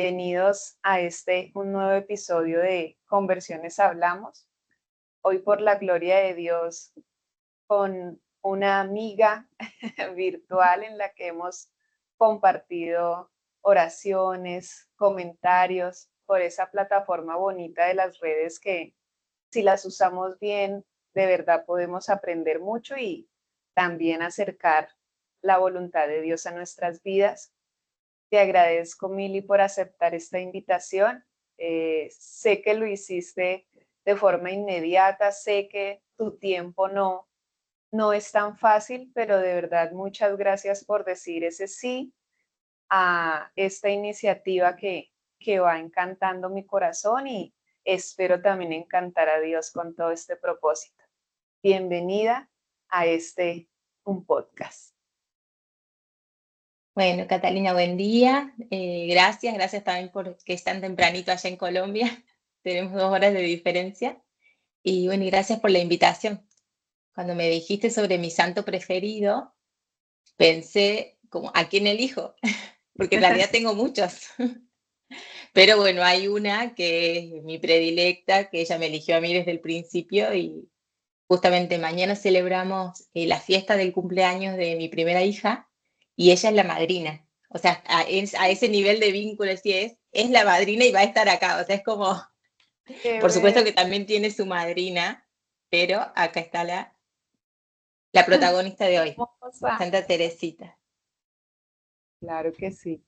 Bienvenidos a un nuevo episodio de Conversiones Hablamos. Hoy por la gloria de Dios con una amiga virtual en la que hemos compartido oraciones, comentarios por esa plataforma bonita de las redes que si las usamos bien, de verdad podemos aprender mucho y también acercar la voluntad de Dios a nuestras vidas. Te agradezco, Mili, por aceptar esta invitación. Sé que lo hiciste de forma inmediata, sé que tu tiempo no es tan fácil, pero de verdad muchas gracias por decir ese sí a esta iniciativa que va encantando mi corazón y espero también encantar a Dios con todo este propósito. Bienvenida a un podcast. Bueno, Catalina, buen día. Gracias también por que es tan tempranito allá en Colombia. Tenemos 2 horas de diferencia. Y bueno, y gracias por la invitación. Cuando me dijiste sobre mi santo preferido, pensé como, ¿a quién elijo? Porque en realidad tengo muchos. Pero bueno, hay una que es mi predilecta, que ella me eligió a mí desde el principio y justamente mañana celebramos la fiesta del cumpleaños de mi primera hija y ella es la madrina. O sea, a ese nivel de vínculo sí es la madrina y va a estar acá. O sea, es como, Qué por supuesto que bello. también tiene su madrina, pero acá está la protagonista de hoy, Hermosa. Santa Teresita. Claro que sí.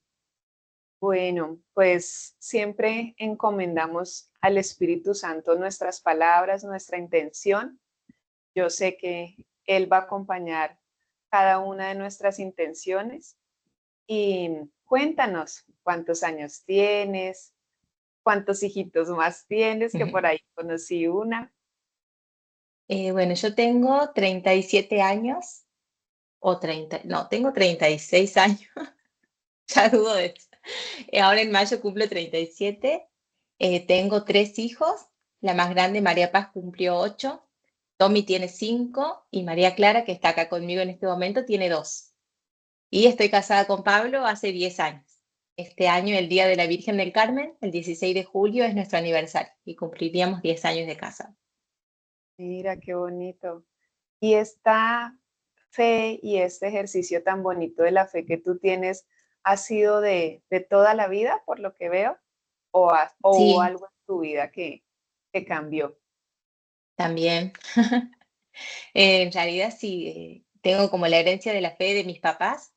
Bueno, pues siempre encomendamos al Espíritu Santo nuestras palabras, nuestra intención. Yo sé que Él va a acompañar cada una de nuestras intenciones. Y cuéntanos cuántos años tienes, cuántos hijitos más tienes, que por ahí conocí una. Bueno, yo tengo 37 años, o 30, no, tengo 36 años, ya dudo de eso. Ahora en mayo cumplo 37. Tengo 3 hijos. La más grande, María Paz, cumplió 8. Tommy tiene 5 y María Clara, que está acá conmigo en este momento, tiene 2. Y estoy casada con Pablo hace 10 años. Este año, el Día de la Virgen del Carmen, el 16 de julio, es nuestro aniversario y cumpliríamos 10 años de casa. Mira, qué bonito. Y esta fe y este ejercicio tan bonito de la fe que tú tienes, ¿ha sido de toda la vida, por lo que veo? ¿O hubo Sí, algo en tu vida que cambió? también. En realidad sí, tengo como la herencia de la fe de mis papás.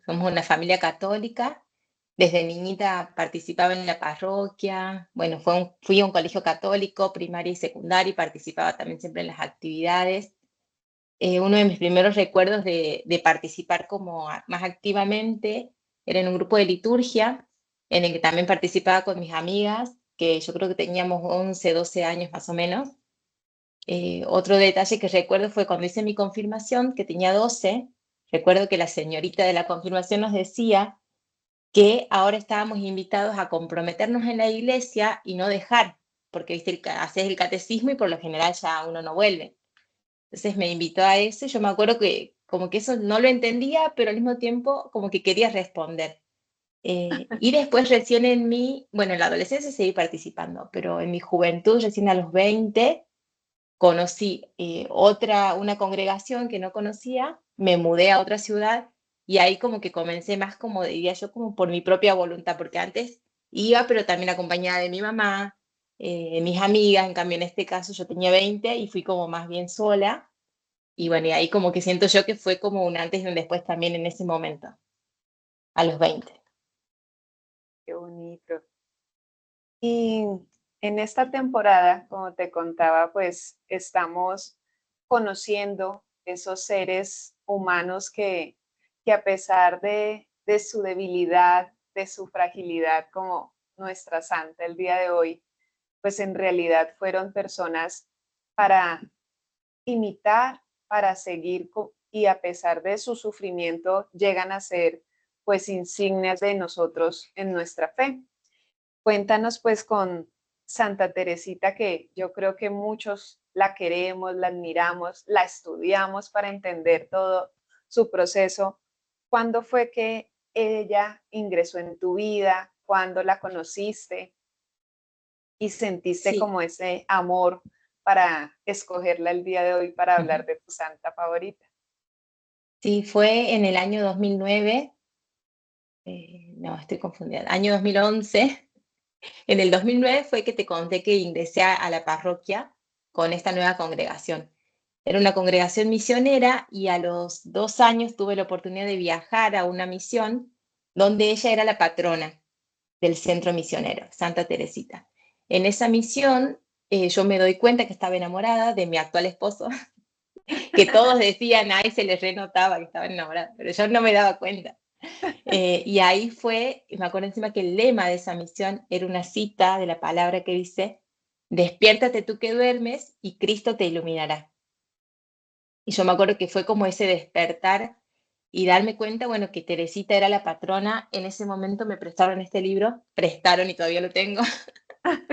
Somos una familia católica. Desde niñita participaba en la parroquia. Bueno, fui a un colegio católico, primaria y secundaria, y participaba también siempre en las actividades. Uno de mis primeros recuerdos de participar como más activamente era en un grupo de liturgia, en el que también participaba con mis amigas, que yo creo que teníamos 11, 12 años más o menos. Otro detalle que recuerdo fue cuando hice mi confirmación, que tenía 12. Recuerdo que la señorita de la confirmación nos decía que ahora estábamos invitados a comprometernos en la iglesia y no dejar, porque viste, haces el catecismo y por lo general ya uno no vuelve. Entonces me invitó a eso y yo me acuerdo que como que eso no lo entendía, pero al mismo tiempo como que quería responder. Y después recién bueno, en la adolescencia seguí participando, pero en mi juventud, recién a los 20, conocí una congregación que no conocía, me mudé a otra ciudad y ahí como que comencé más como diría yo, como por mi propia voluntad, porque antes iba, pero también acompañada de mi mamá, mis amigas. En cambio en este caso yo tenía 20 y fui como más bien sola. Y bueno, y ahí como que siento yo que fue como un antes y un después también en ese momento, a los 20. Qué bonito. Y en esta temporada, como te contaba, pues estamos conociendo esos seres humanos que a pesar de su debilidad, de su fragilidad, como nuestra santa el día de hoy, pues en realidad fueron personas para imitar, para seguir y a pesar de su sufrimiento llegan a ser pues insignias de nosotros en nuestra fe. Cuéntanos pues con Santa Teresita, que yo creo que muchos la queremos, la admiramos, la estudiamos para entender todo su proceso. ¿Cuándo fue que ella ingresó en tu vida? cuándo la conociste y sentiste Sí, como ese amor para escogerla el día de hoy para hablar de tu santa favorita? sí, fue en el año 2009, no, estoy confundida, año 2011. En el 2009 fue que te conté que ingresé a la parroquia con esta nueva congregación. Era una congregación misionera y a los 2 años tuve la oportunidad de viajar a una misión donde ella era la patrona del centro misionero, Santa Teresita. En esa misión yo me doy cuenta que estaba enamorada de mi actual esposo, que todos decían, ay, se les renotaba que estaba enamorada, pero yo no me daba cuenta. Y ahí fue, y me acuerdo encima que el lema de esa misión era una cita de la palabra que dice, despiértate tú que duermes y Cristo te iluminará. Y yo me acuerdo que fue como ese despertar y darme cuenta, bueno, que Teresita era la patrona. En ese momento me prestaron este libro, prestaron y todavía lo tengo.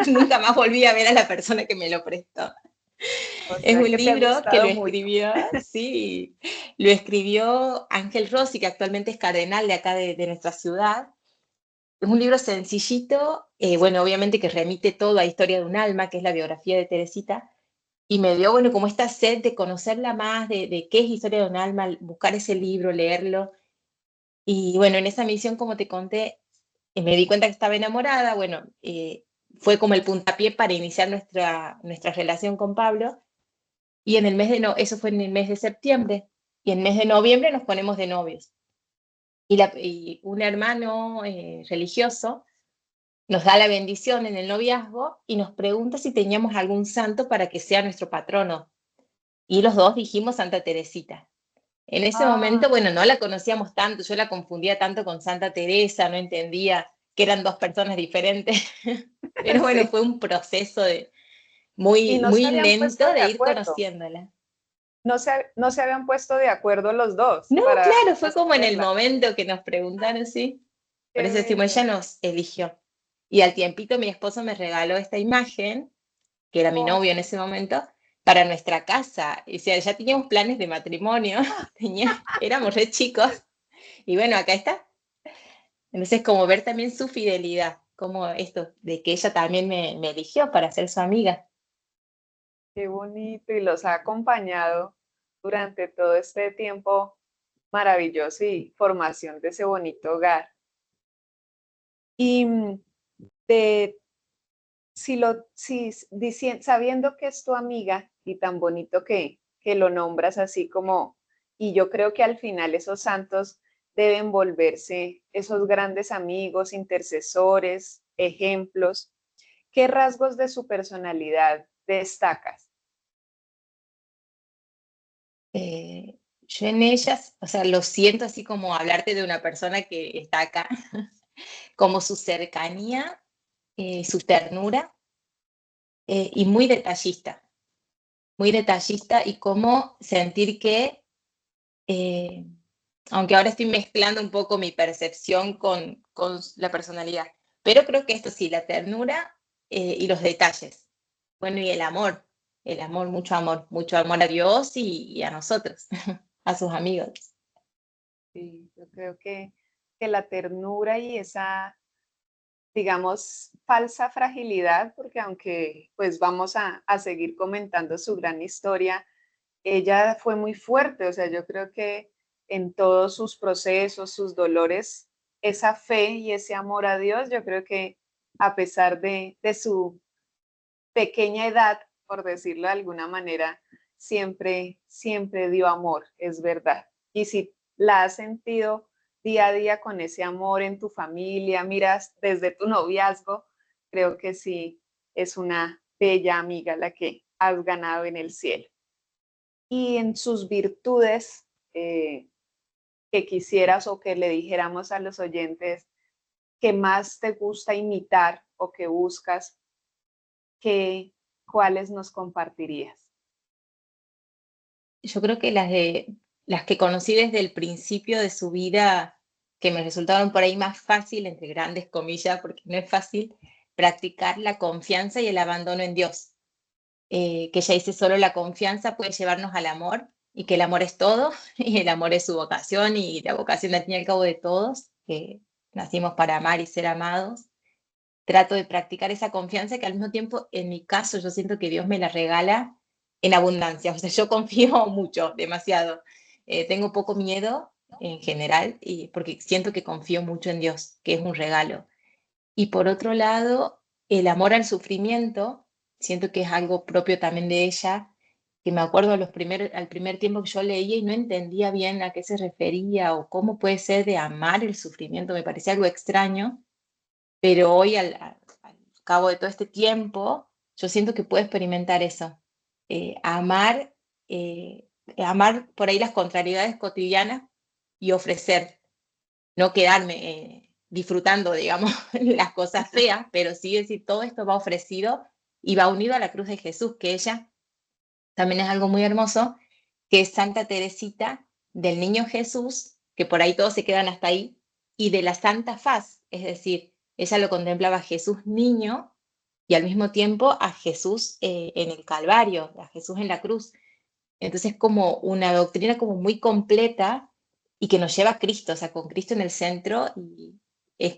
Nunca más volví a ver a la persona que me lo prestó. O Es sea, un que te ha libro que lo gustado mucho. escribió, sí, lo escribió Ángel Rossi, que actualmente es cardenal de acá de nuestra ciudad. Es un libro sencillito, bueno, obviamente que remite todo a Historia de un alma, que es la biografía de Teresita, y me dio, bueno, como esta sed de conocerla más, de qué es Historia de un alma, buscar ese libro, leerlo. Y bueno, en esa misión, como te conté, me di cuenta que estaba enamorada, bueno, fue como el puntapié para iniciar nuestra relación con Pablo, y en el mes de, no, eso fue en el mes de septiembre, y en el mes de noviembre nos ponemos de novios. Y un hermano religioso nos da la bendición en el noviazgo y nos pregunta si teníamos algún santo para que sea nuestro patrono. Y los dos dijimos Santa Teresita. En ese momento, Ah, bueno, no la conocíamos tanto, yo la confundía tanto con Santa Teresa, no entendía que eran dos personas diferentes. Pero bueno, sí. fue un proceso Y muy, no se muy habían puesto lento de de ir acuerdo. conociéndola. No se habían puesto de acuerdo los dos No, para claro, fue como en el escogerla. momento que nos preguntaron, sí. Por Qué eso decimos, ella bello. nos eligió. Y al tiempito mi esposo me regaló esta imagen que era mi Oh, novio en ese momento, para nuestra casa. O sea, ya teníamos planes de matrimonio, éramos re chicos, y bueno, acá está. Entonces, como ver también su fidelidad, como esto, de que ella también me eligió para ser su amiga. qué bonito. Y los ha acompañado durante todo este tiempo maravilloso y formación de ese bonito hogar. Y de, sabiendo que es tu amiga y tan bonito que lo nombras así como, y yo creo que al final esos santos deben volverse esos grandes amigos, intercesores, ejemplos. ¿Qué rasgos de su personalidad destacas? Yo en ellas, o sea, lo siento así como hablarte de una persona que está acá, como su cercanía, su ternura, y muy detallista y cómo sentir que eh, aunque ahora estoy mezclando un poco mi percepción con la personalidad. Pero creo que esto sí, la ternura y los detalles. Bueno, y mucho amor a Dios y a nosotros, a sus amigos. Sí, yo creo que la ternura y esa, digamos, falsa fragilidad, porque aunque pues vamos a seguir comentando su gran historia, ella fue muy fuerte, o sea, yo creo que en todos sus procesos, sus dolores, esa fe y ese amor a Dios, yo creo que a pesar de su pequeña edad, por decirlo de alguna manera, siempre dio amor, es verdad. Y si la has sentido día a día con ese amor en tu familia, miras desde tu noviazgo, creo que sí es una bella amiga la que has ganado en el cielo. Y en sus virtudes que quisieras o que le dijéramos a los oyentes que más te gusta imitar o que buscas, que, ¿cuáles nos compartirías? Yo creo que las que conocí desde el principio de su vida, que me resultaron por ahí más fácil, entre grandes comillas, porque no es fácil, practicar la confianza y el abandono en Dios. Que ella dice solo la confianza puede llevarnos al amor y que el amor es todo y el amor es su vocación y la vocación al fin y al cabo de todos, que nacimos para amar y ser amados. trato de practicar esa confianza que al mismo tiempo, en mi caso, yo siento que Dios me la regala en abundancia. O sea, yo confío mucho, demasiado. Tengo poco miedo en general, porque siento que confío mucho en Dios, que es un regalo. Y por otro lado, el amor al sufrimiento, siento que es algo propio también de ella, que me acuerdo al primer tiempo que yo leía y no entendía bien a qué se refería o cómo puede ser de amar el sufrimiento, me parecía algo extraño, pero hoy al cabo de todo este tiempo, yo siento que puedo experimentar eso, amar, amar por ahí las contrariedades cotidianas y ofrecer, no quedarme disfrutando, digamos, las cosas feas, pero sí decir, todo esto va ofrecido y va unido a la cruz de Jesús, que ella también es algo muy hermoso, que es Santa Teresita del Niño Jesús, que por ahí todos se quedan hasta ahí, y de la Santa Faz, es decir, ella lo contemplaba a Jesús niño y al mismo tiempo a Jesús en el Calvario, a Jesús en la cruz. Entonces, como una doctrina como muy completa y que nos lleva a Cristo, o sea, con Cristo en el centro, y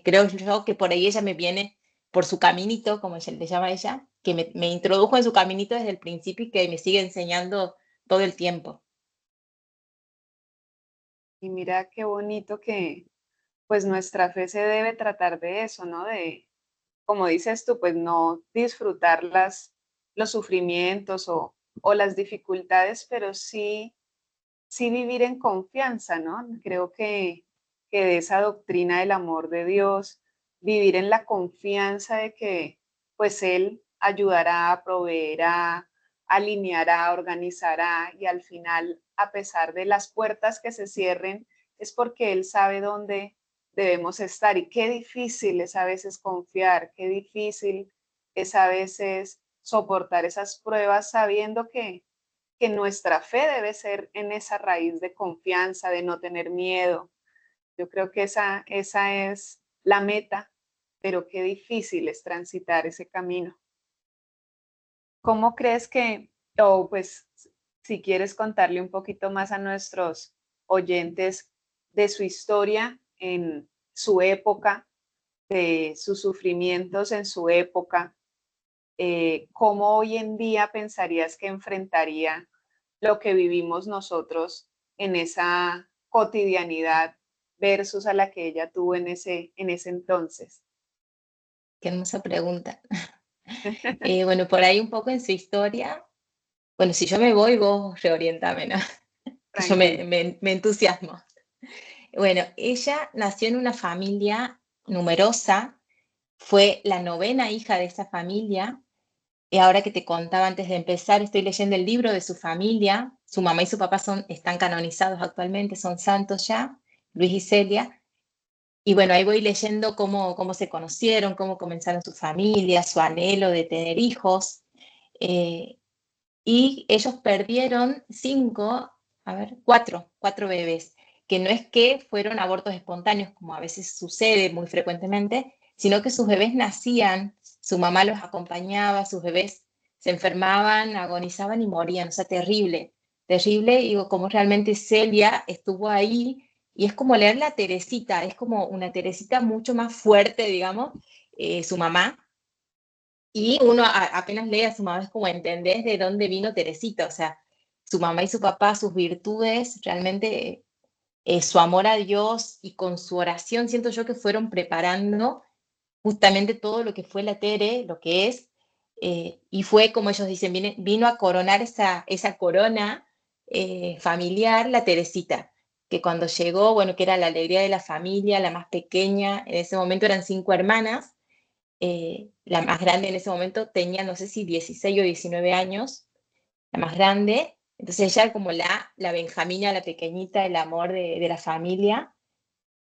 creo yo que por ahí ella me viene por su caminito, como ella le llama ella, que me introdujo en su caminito desde el principio y que me sigue enseñando todo el tiempo. Y mira qué bonito que pues nuestra fe se debe tratar de eso, ¿no? De, como dices tú, pues no disfrutar los sufrimientos o las dificultades, pero sí vivir en confianza, ¿no? Creo que de esa doctrina del amor de Dios, vivir en la confianza de que pues Él ayudará, proveerá, alineará, organizará y al final, a pesar de las puertas que se cierren, es porque Él sabe dónde debemos estar y qué difícil es a veces confiar, qué difícil es a veces soportar esas pruebas sabiendo que nuestra fe debe ser en esa raíz de confianza, de no tener miedo. Yo creo que esa es la meta, pero qué difícil es transitar ese camino. ¿Cómo crees que, o pues si quieres contarle un poquito más a nuestros oyentes de su historia en su época, de sus sufrimientos en su época, cómo hoy en día pensarías que enfrentaría lo que vivimos nosotros en esa cotidianidad versus a la que ella tuvo en ese entonces? Qué hermosa pregunta. Bueno, por ahí un poco en su historia. Bueno, si yo me voy, vos reorientame, ¿no? Que yo Tranquila. me entusiasmo. Bueno, ella nació en una familia numerosa, fue la novena hija de esa familia. Y ahora que te contaba antes de empezar, estoy leyendo el libro de su familia. Su mamá y su papá están canonizados actualmente, son santos ya, Luis y Celia. Y bueno, ahí voy leyendo cómo se conocieron, cómo comenzaron su familia, su anhelo de tener hijos. Eh, y ellos perdieron cuatro bebés, que no es que fueron abortos espontáneos, como a veces sucede muy frecuentemente, sino que sus bebés nacían, su mamá los acompañaba, sus bebés se enfermaban, agonizaban y morían, o sea, terrible, terrible, y digo, como realmente Celia estuvo ahí, y es como leer la Teresita, es como una Teresita mucho más fuerte, digamos, su mamá, y uno apenas lee a su mamá es como entendés de dónde vino Teresita, o sea, su mamá y su papá, sus virtudes, realmente su amor a Dios y con su oración siento yo que fueron preparando justamente todo lo que fue la Tere, lo que es, y fue como ellos dicen, vino a coronar esa corona familiar, la Teresita, que cuando llegó, bueno, que era la alegría de la familia, la más pequeña, en ese momento eran 5 hermanas, la más grande en ese momento tenía, no sé si 16 o 19 años, la más grande. Entonces ella como la Benjamina, la pequeñita, el amor de la familia.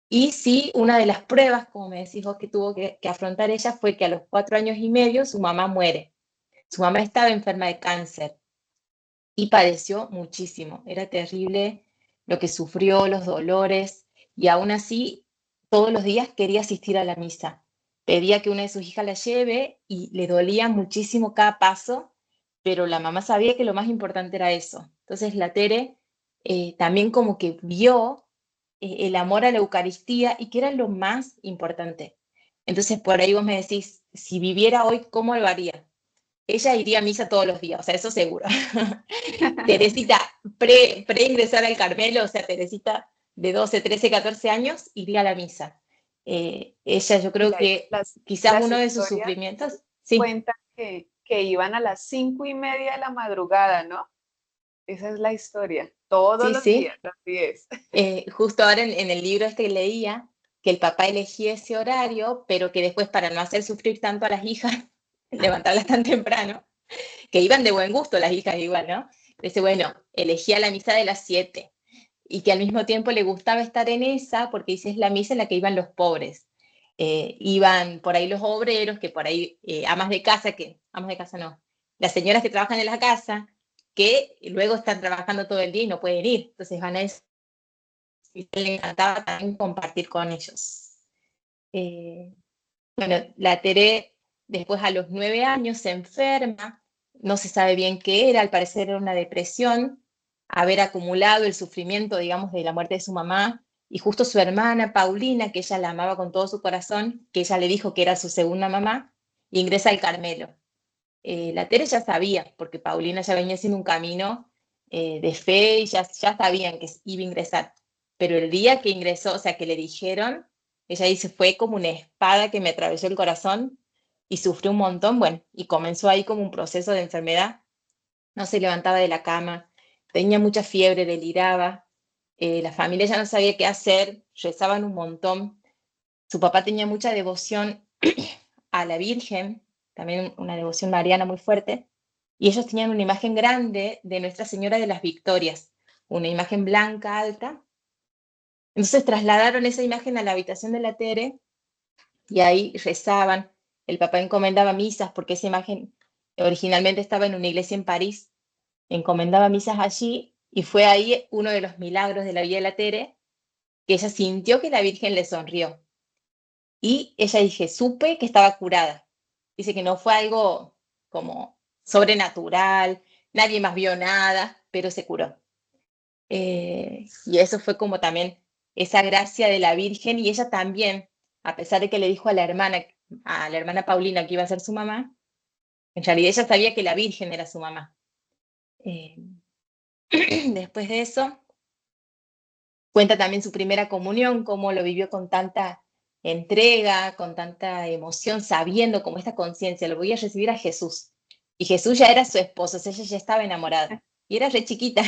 Y sí, una de las pruebas, como me decís vos, que tuvo que afrontar ella fue que a los 4 años y medio su mamá muere. Su mamá estaba enferma de cáncer y padeció muchísimo. Era terrible lo que sufrió, los dolores, y aún así todos los días quería asistir a la misa. Pedía que una de sus hijas la lleve y le dolía muchísimo cada paso, pero la mamá sabía que lo más importante era eso. Entonces la Tere también como que vio el amor a la Eucaristía y que era lo más importante. Entonces por ahí vos me decís, si viviera hoy, ¿cómo lo haría? Ella iría a misa todos los días, o sea, eso seguro. Teresita, pre-ingresar al Carmelo, o sea, Teresita de 12, 13, 14 años, iría a la misa. Ella, yo Y creo que quizás las uno de sus historias sufrimientos, sí, cuentan que iban a las 5:30 de la madrugada, ¿no? Esa es la historia. Todos sí, los días, sí. las 10. Justo ahora en el libro este que leía, que el papá elegía ese horario, pero que después, para no hacer sufrir tanto a las hijas, levantarlas tan temprano, que iban de buen gusto las hijas igual, ¿no? Dice, bueno, elegía la misa de las 7 y que al mismo tiempo le gustaba estar en esa porque dice es la misa en la que iban los pobres. Iban por ahí los obreros, que por ahí amas de casa no, las señoras que trabajan en la casa, que luego están trabajando todo el día y no pueden ir. Entonces van a eso y le encantaba también compartir con ellos. Eh, bueno, la Teré después a los 9 años se enferma, no se sabe bien qué era, al parecer era una depresión, haber acumulado el sufrimiento, digamos, de la muerte de su mamá, y justo su hermana Paulina, que ella la amaba con todo su corazón, que ella le dijo que era su segunda mamá, ingresa al Carmelo. La Tere ya sabía, porque Paulina ya venía haciendo un camino de fe y ya sabían que iba a ingresar. Pero el día que ingresó, o sea, que le dijeron, ella dice, fue como una espada que me atravesó el corazón y sufrió un montón, bueno, y comenzó ahí como un proceso de enfermedad. No se levantaba de la cama, tenía mucha fiebre, deliraba, la familia ya no sabía qué hacer, rezaban un montón. Su papá tenía mucha devoción a la Virgen, también una devoción mariana muy fuerte, y ellos tenían una imagen grande de Nuestra Señora de las Victorias, una imagen blanca, alta. Entonces trasladaron esa imagen a la habitación de la Tere y ahí rezaban. El papá encomendaba misas porque esa imagen originalmente estaba en una iglesia en París, encomendaba misas allí y fue ahí uno de los milagros de la vida de la Tere, que ella sintió que la Virgen le sonrió. Y ella dice, supe que estaba curada. Dice que no fue algo como sobrenatural, nadie más vio nada, pero se curó. Y eso fue como también esa gracia de la Virgen y ella también, a pesar de que le dijo a la hermana Paulina que iba a ser su mamá, en realidad ella sabía que la Virgen era su mamá. Eh, Después de eso, cuenta también su primera comunión, cómo lo vivió con tanta entrega, con tanta emoción, sabiendo como esta conciencia, lo voy a recibir a Jesús. Y Jesús ya era su esposo, o sea, ella ya estaba enamorada. Y era re chiquita.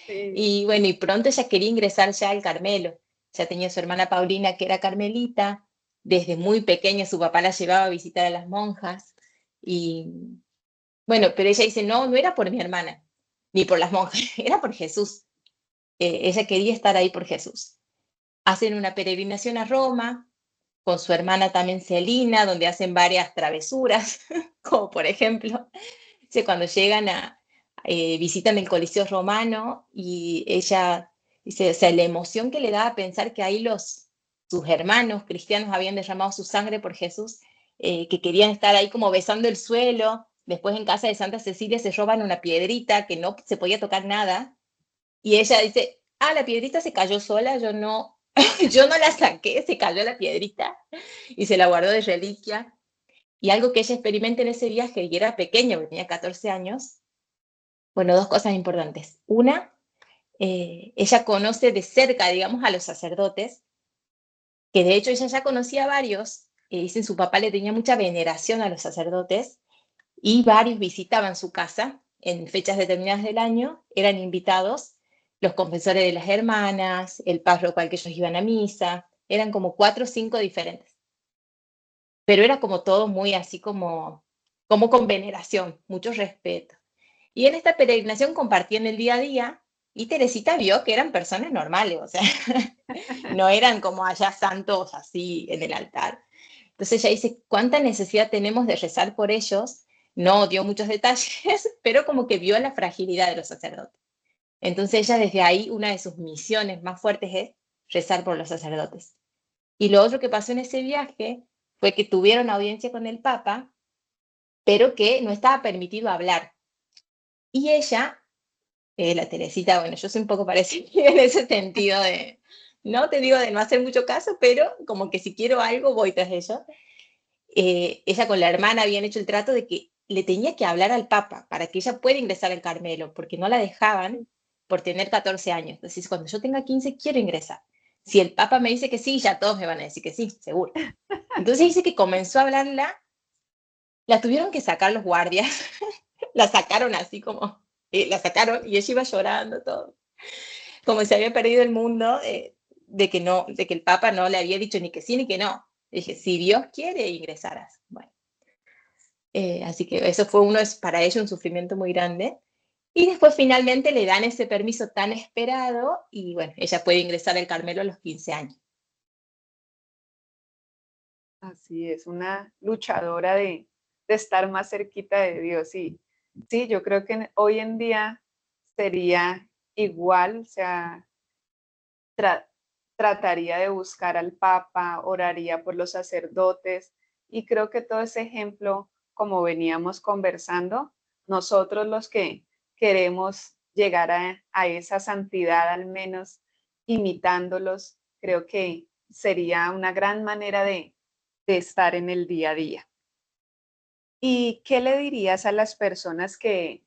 Sí. Y bueno, y pronto ella quería ingresar ya al Carmelo. Ya tenía su hermana Paulina, que era carmelita. Desde muy pequeña su papá la llevaba a visitar a las monjas. Y bueno, pero ella dice, no, no era por mi hermana, ni por las monjas, era por Jesús. Ella quería estar ahí por Jesús. Hacen una peregrinación a Roma con su hermana también Celina, donde hacen varias travesuras, como por ejemplo, cuando llegan visitan el Coliseo Romano y ella dice, o sea, la emoción que le da a pensar que ahí sus hermanos cristianos habían derramado su sangre por Jesús, que querían estar ahí como besando el suelo. Después en casa de Santa Cecilia se roban una piedrita que no se podía tocar nada y ella dice, la piedrita se cayó sola, yo no, yo no la saqué, se cayó la piedrita y se la guardó de reliquia. Y algo que ella experimenta en ese viaje, y era pequeña, porque tenía 14 años, bueno, dos cosas importantes. Una, ella conoce de cerca, digamos, a los sacerdotes, que de hecho ella ya conocía a varios, dicen su papá le tenía mucha veneración a los sacerdotes, y varios visitaban su casa en fechas determinadas del año, eran invitados los confesores de las hermanas, el párroco al que ellos iban a misa, eran como 4 o 5 diferentes. Pero era como todo muy así como con veneración, mucho respeto. Y en esta peregrinación compartían el día a día y Teresita vio que eran personas normales, o sea, no eran como allá santos así en el altar. Entonces ella dice, ¿cuánta necesidad tenemos de rezar por ellos? No dio muchos detalles, pero como que vio la fragilidad de los sacerdotes. Entonces ella desde ahí, una de sus misiones más fuertes es rezar por los sacerdotes. Y lo otro que pasó en ese viaje fue que tuvieron audiencia con el Papa, pero que no estaba permitido hablar. Y ella, la Teresita, bueno, yo soy un poco parecida en ese sentido de, no te digo de no hacer mucho caso, pero como que si quiero algo voy tras ello. ella con la hermana habían hecho el trato de que le tenía que hablar al Papa para que ella pueda ingresar al Carmelo, porque no la dejaban por tener 14 años. Entonces, cuando yo tenga 15, quiero ingresar. Si el Papa me dice que sí, ya todos me van a decir que sí, seguro. Entonces dice que comenzó a hablarla, la tuvieron que sacar los guardias, la sacaron así como, la sacaron y ella iba llorando todo, como se había perdido el mundo, de que no, de que el Papa no le había dicho ni que sí ni que no. Dije, si Dios quiere, ingresarás. Bueno, así que eso fue para ella un sufrimiento muy grande. Y después finalmente le dan ese permiso tan esperado y bueno, ella puede ingresar al Carmelo a los 15 años. Así es, una luchadora de estar más cerquita de Dios. Y sí, yo creo que hoy en día sería igual, o sea, tra- trataría de buscar al Papa, oraría por los sacerdotes y creo que todo ese ejemplo, como veníamos conversando, nosotros los que queremos llegar a esa santidad, al menos imitándolos, creo que sería una gran manera de estar en el día a día. ¿Y qué le dirías a las personas que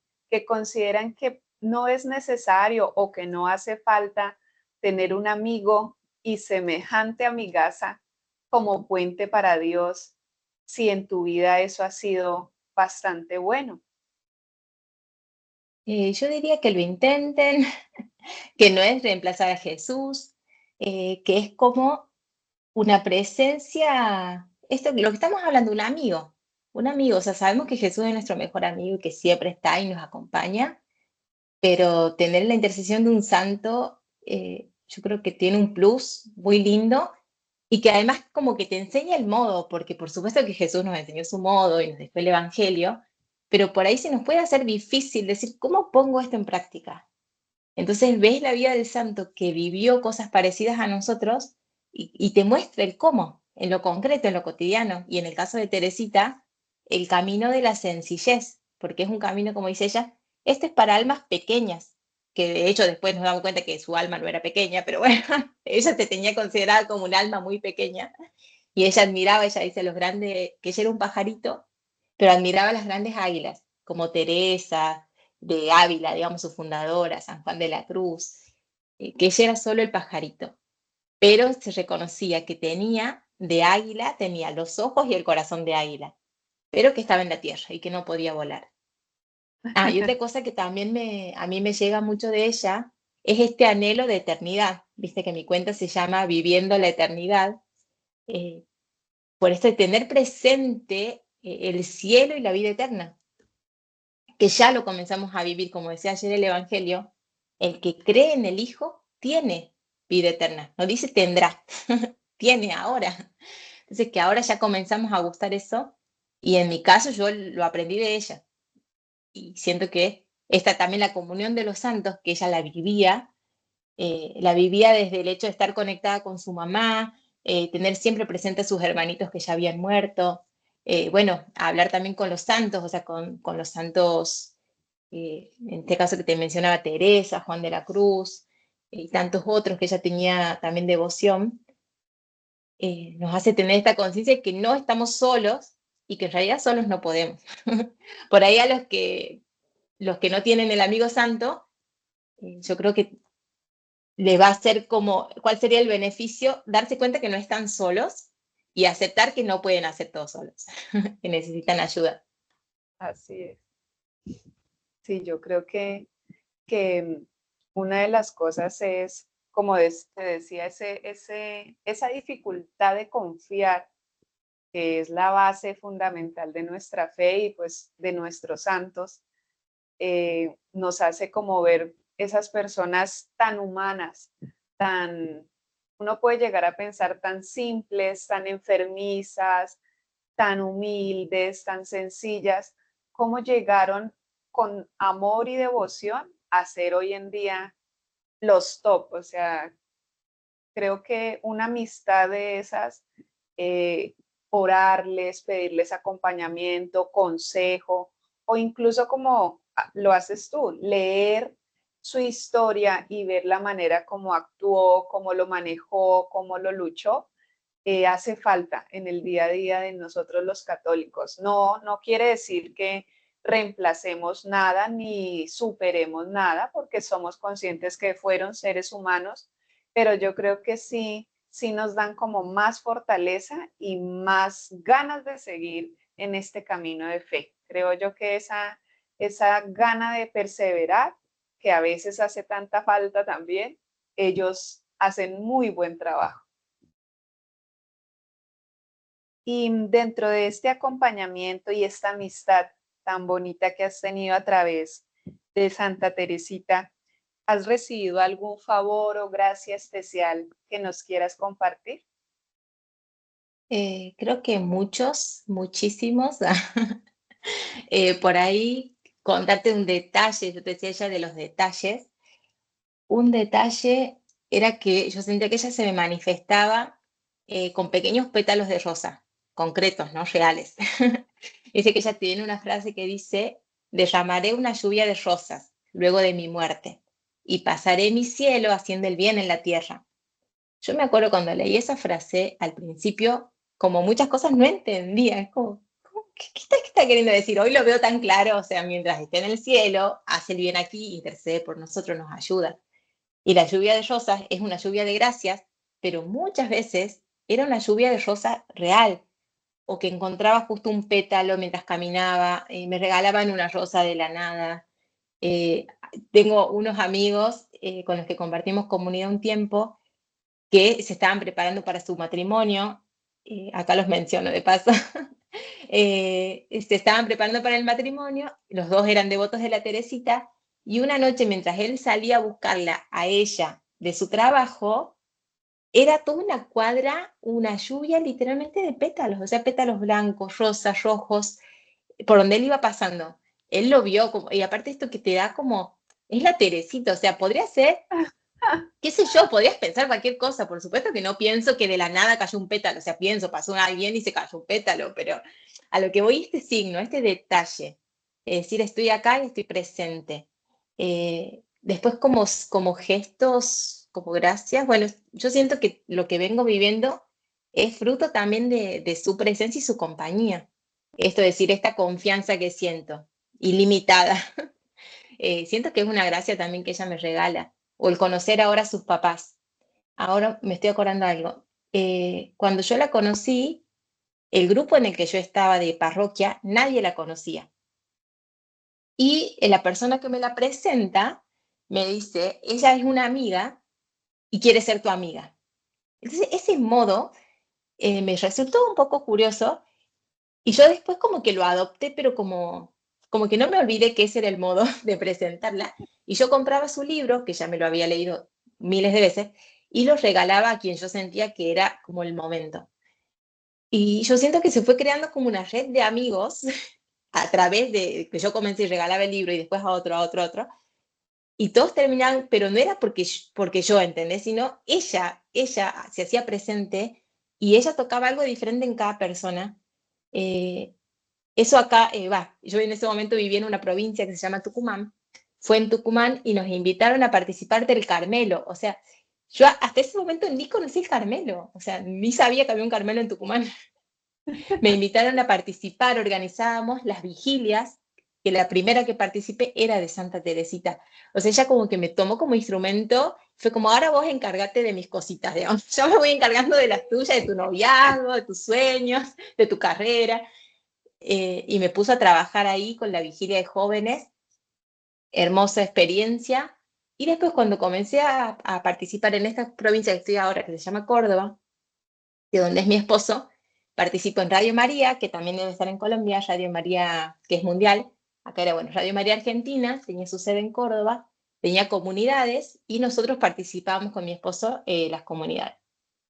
consideran que no es necesario o que no hace falta tener un amigo y semejante amigaza como puente para Dios si en tu vida eso ha sido bastante bueno? Yo diría que lo intenten, que no es reemplazar a Jesús, que es como una presencia, esto, lo que estamos hablando, un amigo, o sea, sabemos que Jesús es nuestro mejor amigo y que siempre está y nos acompaña, pero tener la intercesión de un santo, yo creo que tiene un plus muy lindo y que además como que te enseña el modo, porque por supuesto que Jesús nos enseñó su modo y nos dejó el Evangelio, pero por ahí se nos puede hacer difícil decir, ¿cómo pongo esto en práctica? Entonces ves la vida del santo que vivió cosas parecidas a nosotros y te muestra el cómo, en lo concreto, en lo cotidiano. Y en el caso de Teresita, el camino de la sencillez, porque es un camino, como dice ella, este es para almas pequeñas, que de hecho después nos damos cuenta que su alma no era pequeña, pero bueno, ella se tenía considerada como un alma muy pequeña. Y ella admiraba, ella dice, los grandes, que ella era un pajarito, pero admiraba las grandes águilas, como Teresa, de Ávila, digamos, su fundadora, San Juan de la Cruz, que ella era solo el pajarito, pero se reconocía que tenía de águila, tenía los ojos y el corazón de águila, pero que estaba en la tierra y que no podía volar. Ah, y otra cosa que también a mí me llega mucho de ella es este anhelo de eternidad. Viste que mi cuenta se llama Viviendo la Eternidad, eh, por esto de tener presente el cielo y la vida eterna, que ya lo comenzamos a vivir, como decía ayer el Evangelio, el que cree en el Hijo tiene vida eterna, no dice tendrá, tiene ahora. Entonces que ahora ya comenzamos a gustar eso y en mi caso yo lo aprendí de ella y siento que esta también la comunión de los santos, que ella la vivía desde el hecho de estar conectada con su mamá, tener siempre presente a sus hermanitos que ya habían muerto, bueno, hablar también con los santos, o sea, con los santos, en este caso que te mencionaba Teresa, Juan de la Cruz, y tantos otros que ella tenía también devoción, nos hace tener esta conciencia de que no estamos solos y que en realidad solos no podemos. Por ahí a los que no tienen el amigo santo, yo creo que le va a ser como, ¿cuál sería el beneficio? Darse cuenta que no están solos y aceptar que no pueden hacer todo solos, que necesitan ayuda. Así es. Sí, yo creo que una de las cosas es, como te decía, esa dificultad de confiar, que es la base fundamental de nuestra fe y pues de nuestros santos, nos hace como ver esas personas tan humanas, uno puede llegar a pensar tan simples, tan enfermizas, tan humildes, tan sencillas, cómo llegaron con amor y devoción a ser hoy en día los top. O sea, creo que una amistad de esas, eh, orarles, pedirles acompañamiento, consejo, o incluso como lo haces tú, leer su historia y ver la manera como actuó, cómo lo manejó, cómo lo luchó, hace falta en el día a día de nosotros los católicos. No, no quiere decir que reemplacemos nada ni superemos nada, porque somos conscientes que fueron seres humanos, pero yo creo que sí nos dan como más fortaleza y más ganas de seguir en este camino de fe. Creo yo que esa gana de perseverar, que a veces hace tanta falta también, ellos hacen muy buen trabajo. Y dentro de este acompañamiento y esta amistad tan bonita que has tenido a través de Santa Teresita, ¿has recibido algún favor o gracia especial que nos quieras compartir? Creo que muchos, muchísimos. Por ahí, contarte un detalle, yo te decía ya de los detalles. Un detalle era que yo sentía que ella se me manifestaba con pequeños pétalos de rosa, concretos, no reales. Dice que ella tiene una frase que dice: derramaré una lluvia de rosas luego de mi muerte y pasaré mi cielo haciendo el bien en la tierra. Yo me acuerdo cuando leí esa frase, al principio, como muchas cosas, no entendía. Es como, qué está queriendo decir? Hoy lo veo tan claro, o sea, mientras esté en el cielo, hace el bien aquí, intercede por nosotros, nos ayuda. Y la lluvia de rosas es una lluvia de gracias, pero muchas veces era una lluvia de rosas real, o que encontraba justo un pétalo mientras caminaba, me regalaban una rosa de la nada. Eh, Tengo unos amigos con los que compartimos comunidad un tiempo que se estaban preparando para su matrimonio, acá los menciono de paso. Se estaban preparando para el matrimonio, los dos eran devotos de la Teresita, y una noche mientras él salía a buscarla a ella de su trabajo, era toda una cuadra, una lluvia literalmente de pétalos, o sea, pétalos blancos, rosas, rojos, por donde él iba pasando. Él lo vio, como, y aparte esto que te da como, es la Teresita, o sea, podría ser, qué sé yo, podrías pensar cualquier cosa, por supuesto que no pienso que de la nada cayó un pétalo, o sea, pienso, pasó alguien y se cayó un pétalo, pero a lo que voy este signo, este detalle, es decir, estoy acá y estoy presente. Después como gestos, como gracias, bueno, yo siento que lo que vengo viviendo es fruto también de su presencia y su compañía. Esto es decir, esta confianza que siento, ilimitada. Siento que es una gracia también que ella me regala, o el conocer ahora a sus papás. Ahora me estoy acordando algo. Cuando yo la conocí, el grupo en el que yo estaba de parroquia, nadie la conocía. Y la persona que me la presenta me dice, ella es una amiga y quiere ser tu amiga. Entonces, ese modo me resultó un poco curioso y yo después como que lo adopté, pero como que no me olvidé que ese era el modo de presentarla. Y yo compraba su libro, que ya me lo había leído miles de veces, y lo regalaba a quien yo sentía que era como el momento. Y yo siento que se fue creando como una red de amigos a través de que yo comencé y regalaba el libro y después a otro, a otro, a otro. Y todos terminaban, pero no era porque yo, ¿entendés? Sino ella se hacía presente y ella tocaba algo diferente en cada persona. Eh, Eso acá, yo en ese momento vivía en una provincia que se llama Tucumán, fue en Tucumán y nos invitaron a participar del Carmelo, o sea, yo hasta ese momento ni conocí el Carmelo, o sea, ni sabía que había un Carmelo en Tucumán. Me invitaron a participar, organizábamos las vigilias, que la primera que participé era de Santa Teresita. O sea, ella como que me tomó como instrumento, fue como, ahora vos encárgate de mis cositas, digamos. Yo me voy encargando de las tuyas, de tu noviazgo, de tus sueños, de tu carrera. Y me puso a trabajar ahí con la vigilia de jóvenes, hermosa experiencia. Y después cuando comencé a participar en esta provincia que estoy ahora, que se llama Córdoba, de donde es mi esposo, participo en Radio María, que también debe estar en Colombia, Radio María que es mundial. Acá era, bueno, Radio María Argentina, tenía su sede en Córdoba, tenía comunidades y nosotros participábamos con mi esposo las comunidades.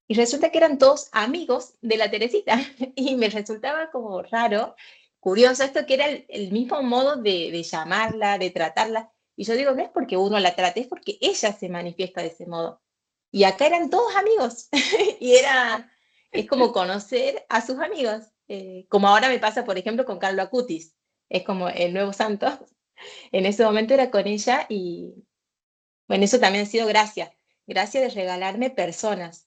Y resulta que eran todos amigos de la Teresita y me resultaba como raro, curioso esto que era el mismo modo de llamarla, de tratarla. Y yo digo, no es porque uno la trate, es porque ella se manifiesta de ese modo. Y acá eran todos amigos y es como conocer a sus amigos, como ahora me pasa, por ejemplo, con Carlo Acutis, es como el nuevo santo. En ese momento era con ella y bueno, eso también ha sido gracia de regalarme personas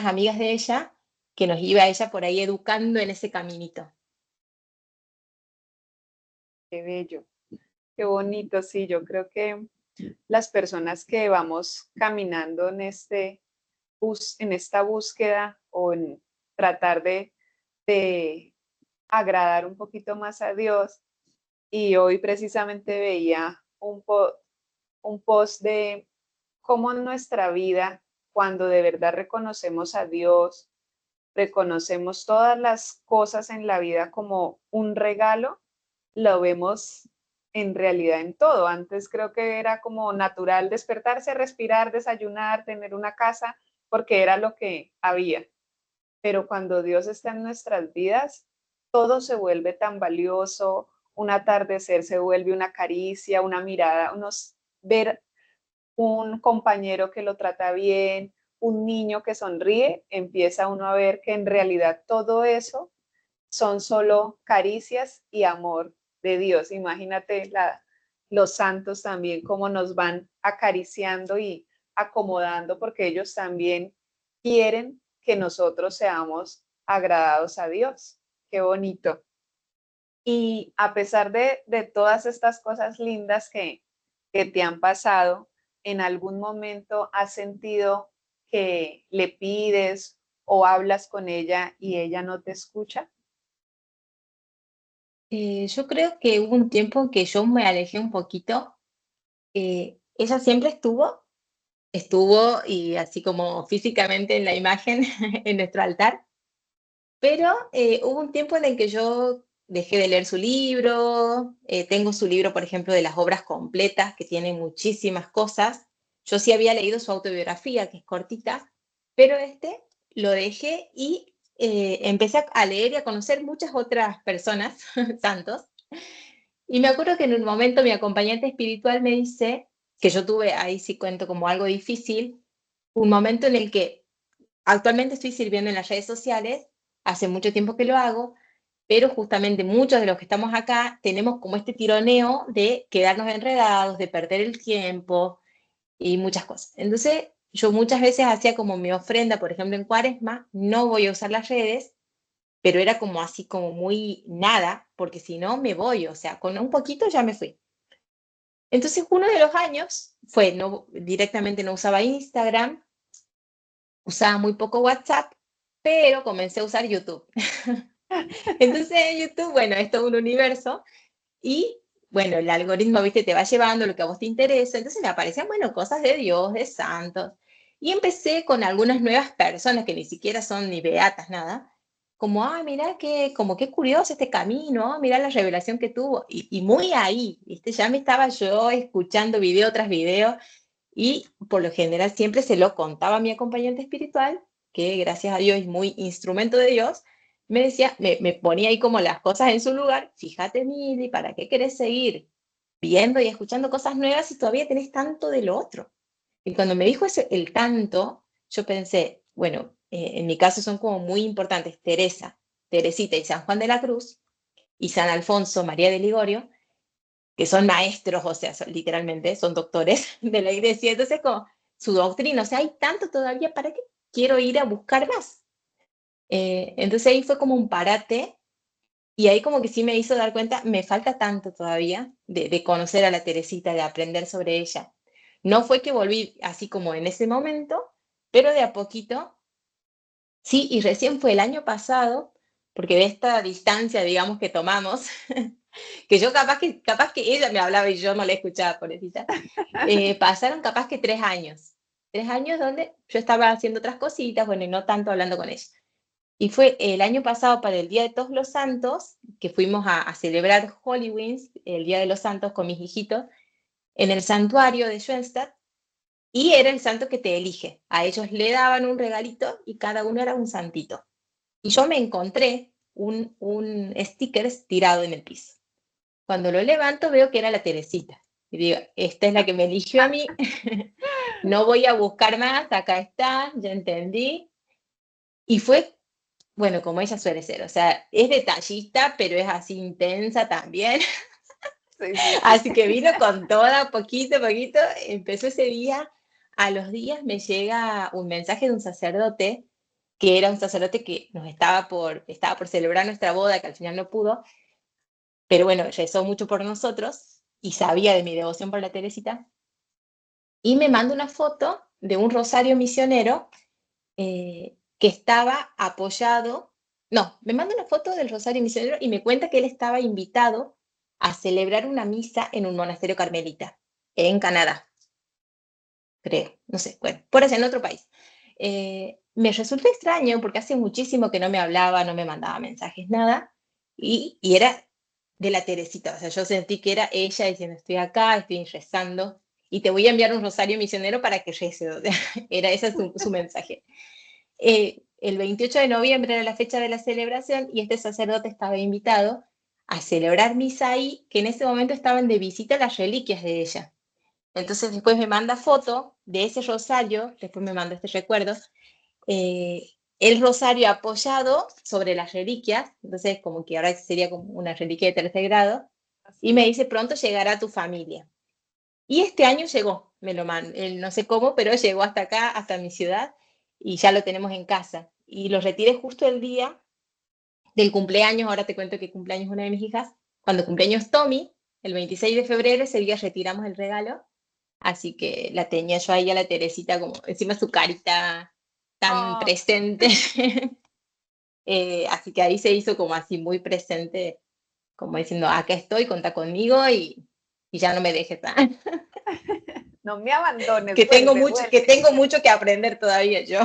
amigas de ella que nos iba ella por ahí educando en ese caminito. Qué bello, qué bonito. Sí, yo creo que las personas que vamos caminando en en esta búsqueda o en tratar de agradar un poquito más a Dios. Y hoy precisamente veía un post de cómo en nuestra vida, cuando de verdad reconocemos a Dios, reconocemos todas las cosas en la vida como un regalo, lo vemos en realidad en todo. Antes creo que era como natural despertarse, respirar, desayunar, tener una casa, porque era lo que había. Pero cuando Dios está en nuestras vidas, todo se vuelve tan valioso, un atardecer se vuelve una caricia, una mirada, ver un compañero que lo trata bien, un niño que sonríe, empieza uno a ver que en realidad todo eso son solo caricias y amor de Dios. Imagínate los santos también, cómo nos van acariciando y acomodando, porque ellos también quieren que nosotros seamos agradados a Dios. Qué bonito. Y a pesar de todas estas cosas lindas que te han pasado, ¿en algún momento has sentido que le pides o hablas con ella y ella no te escucha? Yo creo que hubo un tiempo en que yo me alejé un poquito. Ella siempre estuvo y así como físicamente en la imagen en nuestro altar, pero hubo un tiempo en el que yo dejé de leer su libro. Tengo su libro, por ejemplo, de las obras completas, que tiene muchísimas cosas. Yo sí había leído su autobiografía, que es cortita, pero lo dejé y empecé a leer y a conocer muchas otras personas, santos. Y me acuerdo que en un momento mi acompañante espiritual me dice, que yo tuve, ahí sí cuento como algo difícil, un momento en el que actualmente estoy sirviendo en las redes sociales, hace mucho tiempo que lo hago, pero justamente muchos de los que estamos acá tenemos como este tironeo de quedarnos enredados, de perder el tiempo y muchas cosas. Entonces, yo muchas veces hacía como mi ofrenda, por ejemplo, en Cuaresma, no voy a usar las redes, pero era como así, como muy nada, porque si no me voy, o sea, con un poquito ya me fui. Entonces, uno de los años fue, no, directamente no usaba Instagram, usaba muy poco WhatsApp, pero comencé a usar YouTube. Entonces, YouTube, bueno, es todo un universo y, bueno, el algoritmo, viste, te va llevando lo que a vos te interesa. Entonces me aparecían, bueno, cosas de Dios, de santos. Y empecé con algunas nuevas personas que ni siquiera son ni beatas, nada. Como, ah, mira qué, como qué curioso este camino, mira la revelación que tuvo. Y muy ahí, viste, ya me estaba yo escuchando video tras video y por lo general siempre se lo contaba a mi acompañante espiritual, que gracias a Dios es muy instrumento de Dios. Me decía, me ponía ahí como las cosas en su lugar. Fíjate, Mili, ¿para qué querés seguir viendo y escuchando cosas nuevas si todavía tenés tanto de lo otro? Y cuando me dijo eso, el tanto, yo pensé, bueno, en mi caso son como muy importantes Teresa, Teresita y San Juan de la Cruz y San Alfonso María de Ligorio, que son maestros, o sea, literalmente son doctores de la iglesia. Entonces, como su doctrina, o sea, hay tanto todavía, ¿para qué quiero ir a buscar más? Entonces ahí fue como un parate y ahí como que sí me hizo dar cuenta, me falta tanto todavía de conocer a la Teresita, de aprender sobre ella. No fue que volví así como en ese momento, pero de a poquito, sí, y recién fue el año pasado, porque de esta distancia, digamos, que tomamos, que yo capaz que ella me hablaba y yo no la escuchaba, pobrecita, pasaron capaz que 3 años. 3 años donde yo estaba haciendo otras cositas, bueno, y no tanto hablando con ella. Y fue el año pasado para el Día de Todos los Santos, que fuimos a celebrar Halloween, el Día de los Santos, con mis hijitos, en el santuario de Schoenstatt, y era el santo que te elige. A ellos le daban un regalito y cada uno era un santito. Y yo me encontré un sticker tirado en el piso. Cuando lo levanto veo que era la Teresita. Y digo, esta es la que me eligió a mí, no voy a buscar más, acá está, ya entendí. Y fue, bueno, como ella suele ser, o sea, es detallista, pero es así intensa también. Sí, sí, sí. Así que vino con toda, poquito a poquito, empezó ese día. A los días me llega un mensaje de un sacerdote que era un sacerdote que estaba por celebrar nuestra boda, que al final no pudo, pero bueno, rezó mucho por nosotros y sabía de mi devoción por la Teresita, y me manda una foto de un rosario misionero que estaba apoyado, no, me manda una foto del rosario misionero y me cuenta que él estaba invitado a celebrar una misa en un monasterio carmelita, en Canadá, creo, no sé, bueno, por allá en otro país. Me resultó extraño porque hace muchísimo que no me hablaba, no me mandaba mensajes, nada, y era de la Teresita, o sea, yo sentí que era ella diciendo, estoy acá, estoy rezando, y te voy a enviar un rosario misionero para que reces, o sea, era ese su mensaje. El 28 de noviembre era la fecha de la celebración y este sacerdote estaba invitado a celebrar misa ahí, que en ese momento estaban de visita las reliquias de ella. Entonces después me manda foto de ese rosario, después me manda este recuerdo, el rosario apoyado sobre las reliquias, entonces como que ahora sería como una reliquia de tercer grado, y me Así. dice, pronto llegará tu familia. Y este año llegó, me lo mandó, no sé cómo, pero llegó hasta acá, hasta mi ciudad, y ya lo tenemos en casa. Y lo retiré justo el día del cumpleaños, ahora te cuento que cumpleaños una de mis hijas, cuando cumpleaños Tommy, el 26 de febrero, ese día retiramos el regalo, así que la tenía yo ahí a la Teresita, como encima su carita tan Oh, presente, así que ahí se hizo como así muy presente, como diciendo, acá estoy, contá conmigo y ya no me dejes. no me abandones, vuelve, Que vuelve. tengo mucho que aprender todavía yo.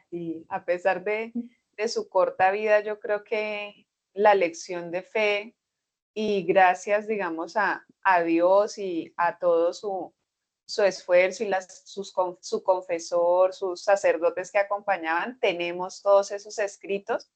Y a pesar de su corta vida, yo creo que la lección de fe y gracias, digamos, a Dios y a todo su esfuerzo y su confesor, sus sacerdotes que acompañaban, tenemos todos esos escritos.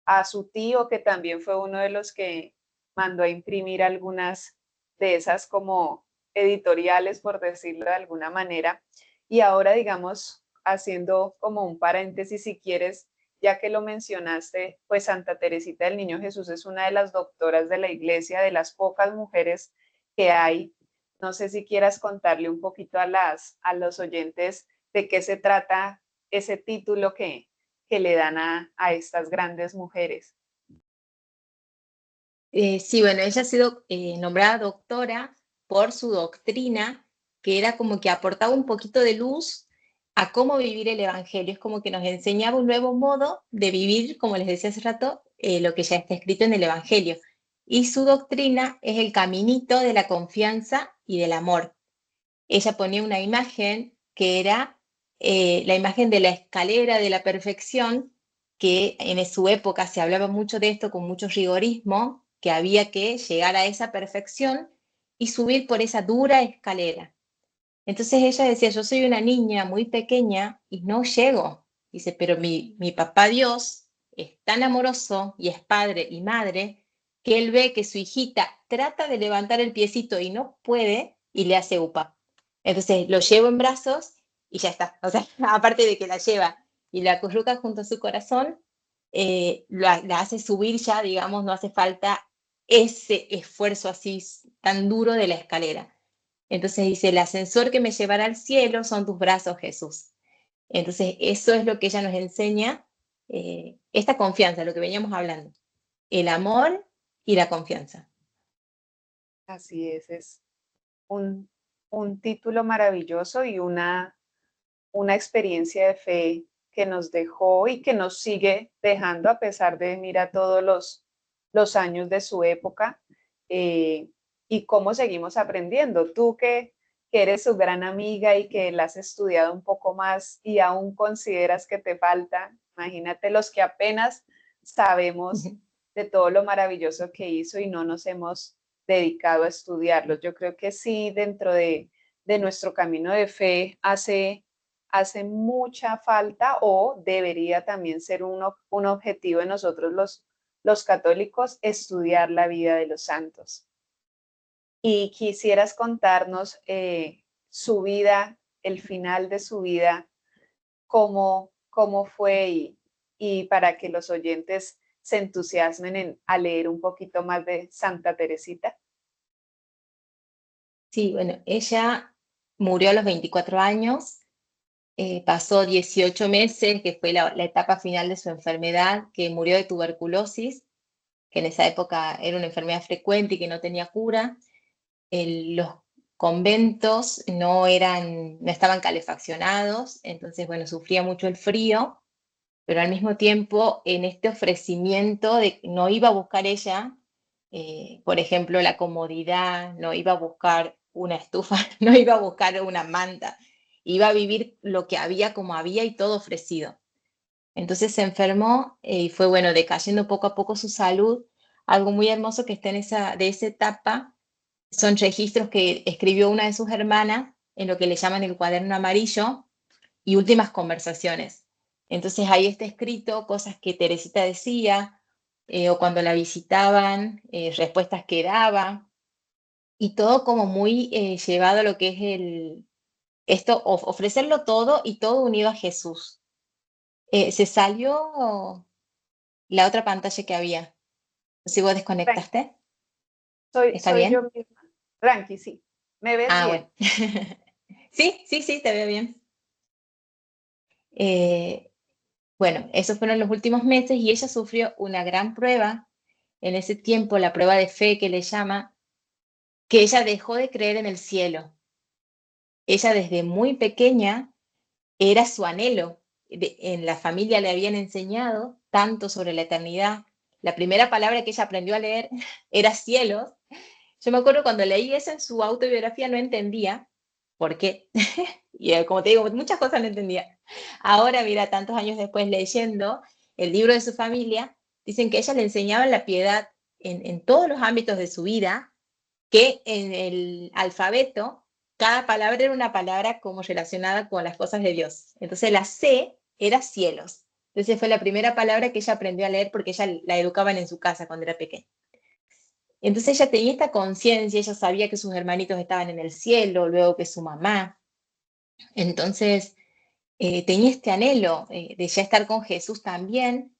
A su tío, que también fue uno de los que mandó a imprimir algunas de esas como editoriales, por decirlo de alguna manera. Y ahora, digamos, haciendo como un paréntesis, si quieres, ya que lo mencionaste, pues Santa Teresita del Niño Jesús es una de las doctoras de la iglesia, de las pocas mujeres que hay. No sé si quieras contarle un poquito a los oyentes de qué se trata ese título que le dan a estas grandes mujeres. Sí, bueno, ella ha sido nombrada doctora por su doctrina, que era como que aportaba un poquito de luz a cómo vivir el Evangelio. Es como que nos enseñaba un nuevo modo de vivir, como les decía hace rato, lo que ya está escrito en el Evangelio. Y su doctrina es el caminito de la confianza y del amor. Ella ponía una imagen que era la imagen de la escalera de la perfección, que en su época se hablaba mucho de esto con mucho rigorismo, que había que llegar a esa perfección y subir por esa dura escalera. Entonces ella decía, yo soy una niña muy pequeña y no llego. Dice, pero mi papá Dios es tan amoroso y es padre y madre que él ve que su hijita trata de levantar el piecito y no puede y le hace upa. Entonces lo llevo en brazos y ya está. O sea, aparte de que la lleva y la acurruca junto a su corazón, la hace subir ya, digamos, no hace falta ese esfuerzo así tan duro de la escalera. Entonces dice, el ascensor que me llevará al cielo son tus brazos, Jesús. Entonces eso es lo que ella nos enseña, esta confianza, lo que veníamos hablando, el amor y la confianza. Así es un, un título maravilloso y una experiencia de fe que nos dejó y que nos sigue dejando a pesar de, mira, todos los años de su época eh, y cómo seguimos aprendiendo. Tú que eres su gran amiga y que la has estudiado un poco más y aún consideras que te falta, imagínate los que apenas sabemos de todo lo maravilloso que hizo y no nos hemos dedicado a estudiarlos. Yo creo que sí, dentro de nuestro camino de fe hace mucha falta o debería también ser un objetivo de nosotros los católicos estudiar la vida de los santos. Y quisieras contarnos su vida, el final de su vida, cómo fue y para que los oyentes se entusiasmen a leer un poquito más de Santa Teresita. Sí, bueno, ella murió a los 24 años pasó 18 meses, que fue la etapa final de su enfermedad, que murió de tuberculosis, que en esa época era una enfermedad frecuente y que no tenía cura. Los conventos no estaban calefaccionados, entonces, bueno, sufría mucho el frío, pero al mismo tiempo en este ofrecimiento de que no iba a buscar ella, por ejemplo, la comodidad, no iba a buscar una estufa, no iba a buscar una manta, iba a vivir lo que había como había y todo ofrecido. Entonces se enfermó y fue, bueno, decayendo poco a poco su salud. Algo muy hermoso que está de esa etapa son registros que escribió una de sus hermanas en lo que le llaman el cuaderno amarillo y últimas conversaciones. Entonces ahí está escrito cosas que Teresita decía, o cuando la visitaban, respuestas que daba, y todo como muy llevado a lo que es ofrecerlo todo y todo unido a Jesús. Se salió la otra pantalla que había. Si vos Tranqui, desconectaste, ¿está soy yo bien? misma. Tranqui, sí. ¿Me ves Ah, bien? bueno. Sí, sí, sí, te veo bien. Eh, bueno, esos fueron los últimos meses y ella sufrió una gran prueba en ese tiempo, la prueba de fe que le llama, que ella dejó de creer en el cielo. Ella desde muy pequeña era su anhelo. En la familia le habían enseñado tanto sobre la eternidad. La primera palabra que ella aprendió a leer era cielos. Yo me acuerdo cuando leí eso en su autobiografía no entendía por qué. Y como te digo, muchas cosas no entendía. Ahora, mira, tantos años después leyendo el libro de su familia, dicen que ella le enseñaba la piedad en todos los ámbitos de su vida, que en el alfabeto cada palabra era una palabra como relacionada con las cosas de Dios. Entonces la C era cielos. Entonces fue la primera palabra que ella aprendió a leer porque ella la educaban en su casa cuando era pequeña. Entonces ella tenía esta conciencia, ella sabía que sus hermanitos estaban en el cielo, luego que su mamá. Entonces tenía este anhelo de ya estar con Jesús también,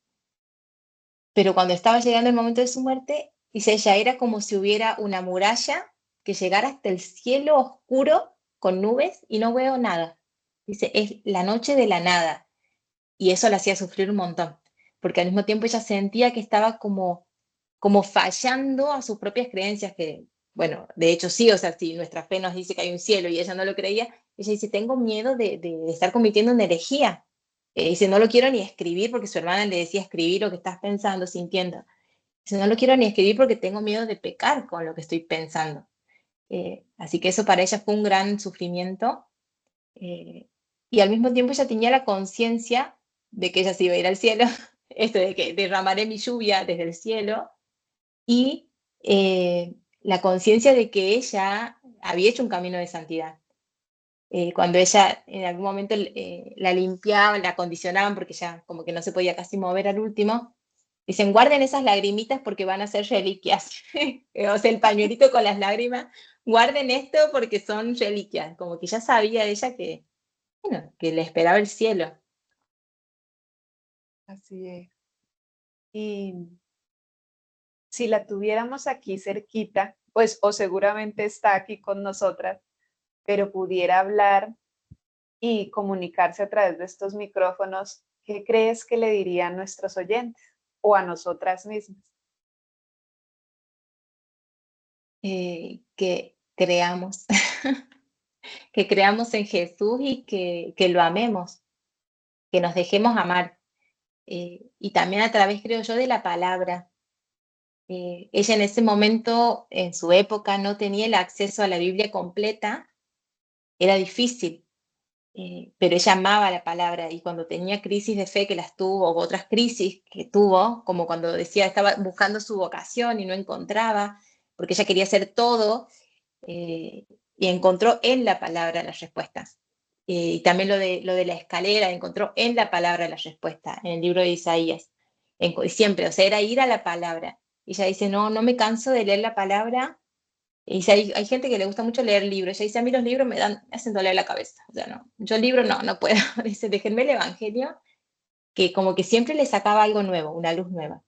pero cuando estaba llegando el momento de su muerte, dice ella, era como si hubiera una muralla que llegara hasta el cielo oscuro con nubes y no veo nada. Dice, es la noche de la nada. Y eso la hacía sufrir un montón, porque al mismo tiempo ella sentía que estaba como fallando a sus propias creencias, que, bueno, de hecho sí, o sea, si nuestra fe nos dice que hay un cielo y ella no lo creía, ella dice, tengo miedo de estar cometiendo una herejía. Dice, no lo quiero ni escribir, porque su hermana le decía escribir lo que estás pensando, sintiendo. Dice, no lo quiero ni escribir porque tengo miedo de pecar con lo que estoy pensando. Así que eso para ella fue un gran sufrimiento. eh, y al mismo tiempo ella tenía la conciencia de que ella se iba a ir al cielo, esto de que derramaré mi lluvia desde el cielo, y la conciencia de que ella había hecho un camino de santidad. Cuando ella en algún momento la limpiaban, la acondicionaban porque ya como que no se podía casi mover al último, dicen, guarden esas lagrimitas porque van a ser reliquias. O sea, el pañuelito con las lágrimas, guarden esto porque son reliquias. Como que ya sabía ella que, bueno, que le esperaba el cielo. Así es. Y si la tuviéramos aquí cerquita, pues o seguramente está aquí con nosotras, pero pudiera hablar y comunicarse a través de estos micrófonos, ¿qué crees que le dirían nuestros oyentes o a nosotras mismas? Que creamos, que creamos en Jesús y que lo amemos, que nos dejemos amar. Y también a través, creo yo, de la palabra. Ella en ese momento, en su época, no tenía el acceso a la Biblia completa, era difícil, pero ella amaba la palabra y cuando tenía crisis de fe que las tuvo, o otras crisis que tuvo, como cuando decía estaba buscando su vocación y no encontraba, porque ella quería hacer todo, eh, y encontró en la palabra las respuestas. Y también lo de la escalera, encontró en la palabra las respuestas, en el libro de Isaías. Siempre, o sea, era ir a la palabra. Y ella dice, no, no me canso de leer la palabra. Y dice, hay gente que le gusta mucho leer libros. Ella dice, a mí los libros me hacen doler la cabeza. O sea, no, yo el libro no puedo. Dice, déjenme el Evangelio, que como que siempre le sacaba algo nuevo, una luz nueva.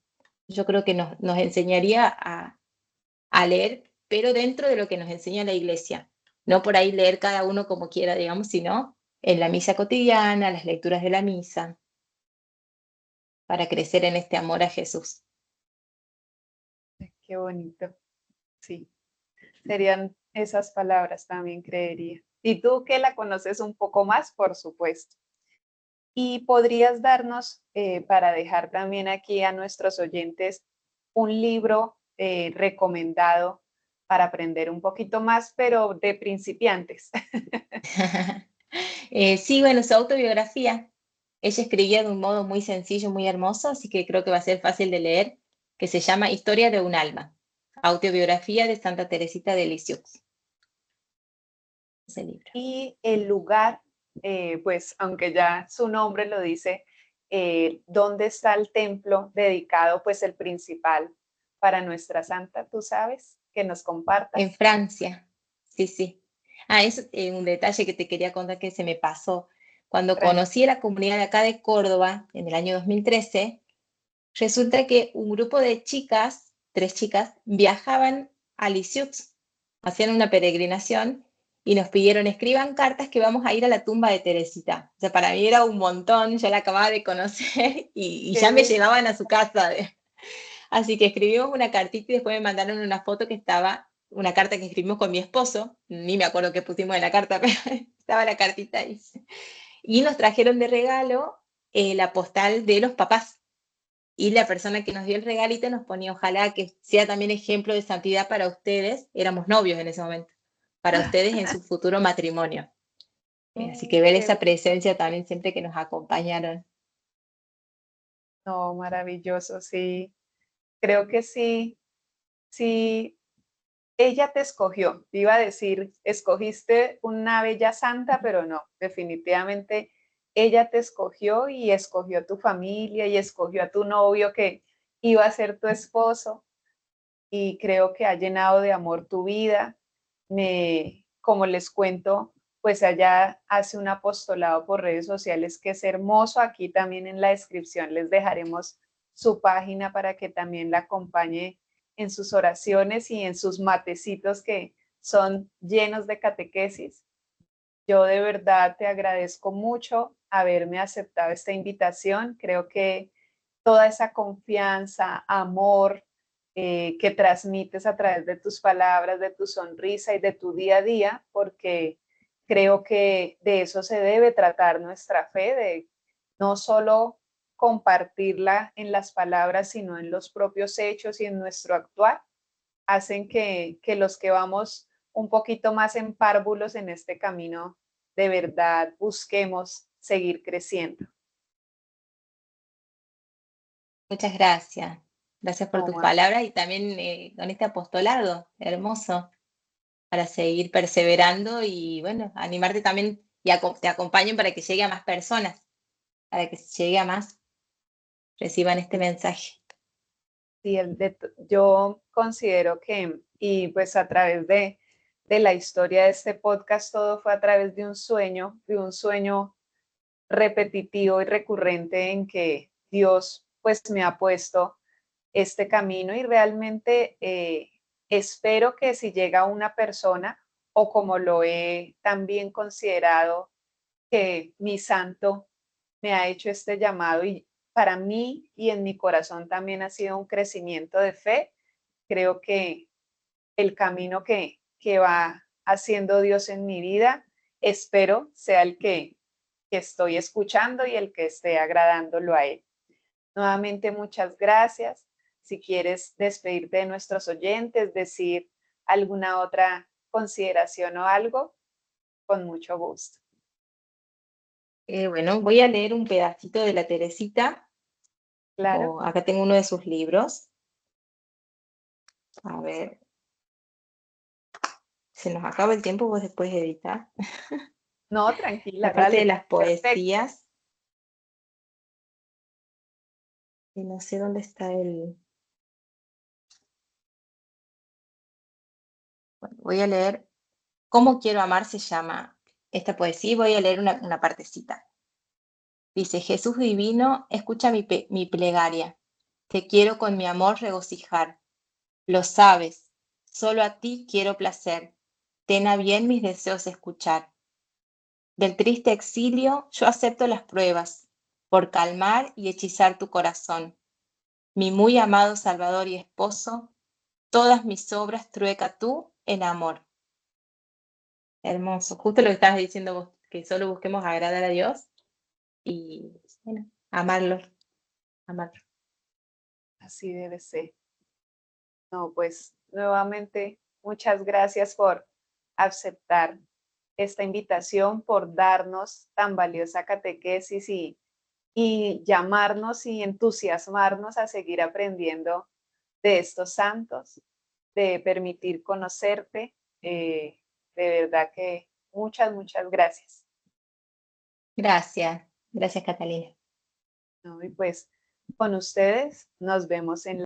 Yo creo que nos enseñaría a leer, pero dentro de lo que nos enseña la iglesia. No por ahí leer cada uno como quiera, digamos, sino en la misa cotidiana, las lecturas de la misa, para crecer en este amor a Jesús. Qué bonito. Sí, serían esas palabras también, creería. Y tú que la conoces un poco más, por supuesto. Y podrías darnos, para dejar también aquí a nuestros oyentes, un libro recomendado para aprender un poquito más, pero de principiantes. Sí, bueno, su autobiografía. Ella escribía de un modo muy sencillo, muy hermoso, así que creo que va a ser fácil de leer, que se llama Historia de un alma, autobiografía de Santa Teresita de Lisieux, ese libro. Y el lugar, pues aunque ya su nombre lo dice, ¿dónde está el templo dedicado, pues el principal para nuestra santa? ¿Tú sabes? Que nos En compartas. Francia, sí, sí. Ah, es un detalle que te quería contar que se me pasó. Cuando Tranquilo. conocí a la comunidad de acá de Córdoba, en el año 2013, resulta que un grupo de chicas, 3 chicas, viajaban a Lisieux, hacían una peregrinación y nos pidieron, escriban cartas que vamos a ir a la tumba de Teresita. O sea, para mí era un montón, ya la acababa de conocer y Qué ya me bello. llevaban a su casa. Así que escribimos una cartita y después me mandaron una foto que estaba, una carta que escribimos con mi esposo, ni me acuerdo qué pusimos en la carta, pero estaba la cartita ahí. Y nos trajeron de regalo la postal de los papás. Y la persona que nos dio el regalito nos ponía, ojalá que sea también ejemplo de santidad para ustedes, éramos novios en ese momento, para ustedes en su futuro matrimonio. Así que ver Qué esa bello. presencia también siempre que nos acompañaron. No, maravilloso, sí. Creo que sí, sí, ella te escogió. Iba a decir, escogiste una bella santa, pero no, definitivamente ella te escogió y escogió a tu familia y escogió a tu novio que iba a ser tu esposo y creo que ha llenado de amor tu vida. Como les cuento, pues allá hace un apostolado por redes sociales que es hermoso. Aquí también en la descripción les dejaremos su página para que también la acompañe en sus oraciones y en sus matecitos que son llenos de catequesis. Yo de verdad te agradezco mucho haberme aceptado esta invitación. Creo que toda esa confianza, amor que transmites a través de tus palabras, de tu sonrisa y de tu día a día, porque creo que de eso se debe tratar nuestra fe, de no solo compartirla en las palabras, sino en los propios hechos y en nuestro actuar, hacen que los que vamos un poquito más en párvulos en este camino, de verdad busquemos seguir creciendo. Muchas gracias. Gracias por No, tus palabras y también con este apostolado hermoso para seguir perseverando y bueno, animarte también y te acompañen para que llegue a más personas, para que llegue a más, reciban este mensaje. sí, yo considero que, y pues a través de la historia de este podcast, todo fue a través de un sueño repetitivo y recurrente en que Dios pues me ha puesto este camino y realmente espero que si llega una persona o como lo he también considerado que mi santo me ha hecho este llamado y para mí y en mi corazón también ha sido un crecimiento de fe. Creo que el camino que va haciendo Dios en mi vida, espero sea el que estoy escuchando y el que esté agradándolo a Él. Nuevamente, muchas gracias. Si quieres despedirte de nuestros oyentes, decir alguna otra consideración o algo, con mucho gusto. Bueno, voy a leer un pedacito de la Teresita, Claro. o acá tengo uno de sus libros. A ver, se nos acaba el tiempo, vos después editar. No, tranquila, La parte de dale. las Perfecto. poesías, y no sé dónde está el... Bueno, voy a leer ¿Cómo quiero amar? Se llama esta poesía y voy a leer una partecita. Dice, Jesús divino, escucha mi plegaria. Te quiero con mi amor regocijar. Lo sabes, solo a ti quiero placer. Ten a bien mis deseos escuchar. Del triste exilio yo acepto las pruebas, por calmar y hechizar tu corazón. Mi muy amado Salvador y Esposo, todas mis obras trueca tú en amor. Hermoso, justo lo que estabas diciendo vos, que solo busquemos agradar a Dios y bueno, amarlo, amarlo. Así debe ser. No, pues nuevamente, muchas gracias por aceptar esta invitación, por darnos tan valiosa catequesis y llamarnos y entusiasmarnos a seguir aprendiendo de estos santos, de permitir conocerte. De verdad que muchas gracias. Gracias, gracias Catalina. ¿No? Y pues con ustedes nos vemos en